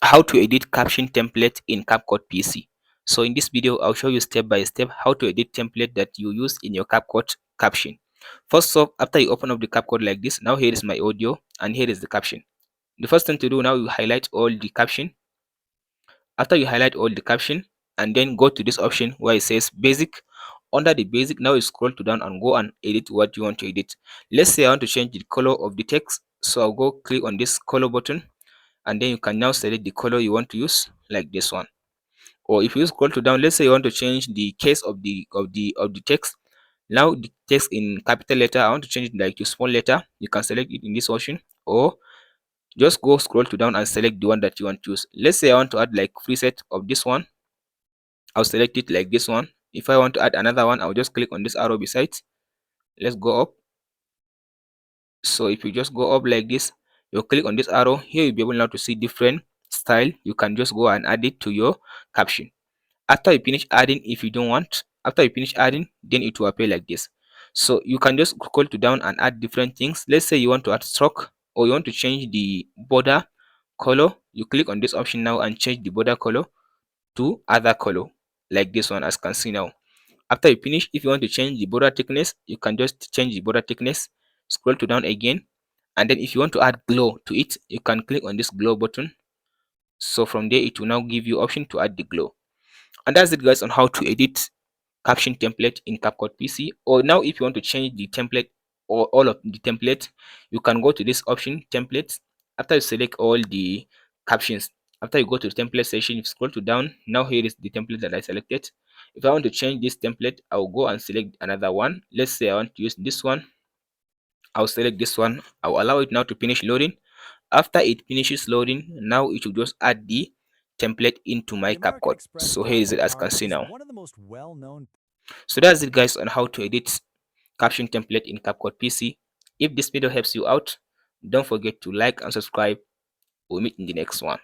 how to edit caption template in Capcut PC. So in this video, I'll show you step by step how to edit template that you use in your Capcut caption. First off, after you open up the Capcut like this, now here is my audio and here is the caption. The first thing to do now, you highlight all the caption. After you highlight all the caption and then go to this option where it says basic. Under the basic, now you scroll to down and go and edit what you want to edit. Let's say I want to change the color of the text, so I'll go click on this color button and then you can now select the color you want to use, like this one. Or if you scroll to down, let's say you want to change the case of the text. Now the text in capital letter, I want to change it like to small letter. You can select it in this option, or just go scroll to down and select the one that you want to use. Let's say I want to add like preset of this one. I'll select it like this one. If I want to add another one, I'll just click on this arrow beside. Let's go up. So if you just go up like this, you click on this arrow here, you'll be able now to see different style. You can just go and add it to your caption. After you finish adding, if you don't want, after you finish adding, then it will appear like this. So you can just scroll to down and add different things. Let's say you want to add stroke, or you want to change the border color. You click on this option now and change the border color to other color, like this one, as you can see now. After you finish, if you want to change the border thickness, you can just change the border thickness. Scroll to down again, and then if you want to add glow to it, you can click on this glow button. So from there, it will now give you option to add the glow. And that's it, guys, on how to edit caption template in Capcut PC. Or now, if you want to change the template or all of the template, you can go to this option templates. After you select all the captions, after you go to the template section, you scroll to down. Now here is the template that I selected. If I want to change this template, I'll go and select another one. Let's say I want to use this one. I'll select this one. I'll allow it now to finish loading. After it finishes loading, now it will just add the template into my Capcut. So here is it, as you can see now. So that's it, guys, on how to edit caption template in Capcut PC. If this video helps you out, don't forget to like and subscribe. We'll meet in the next one.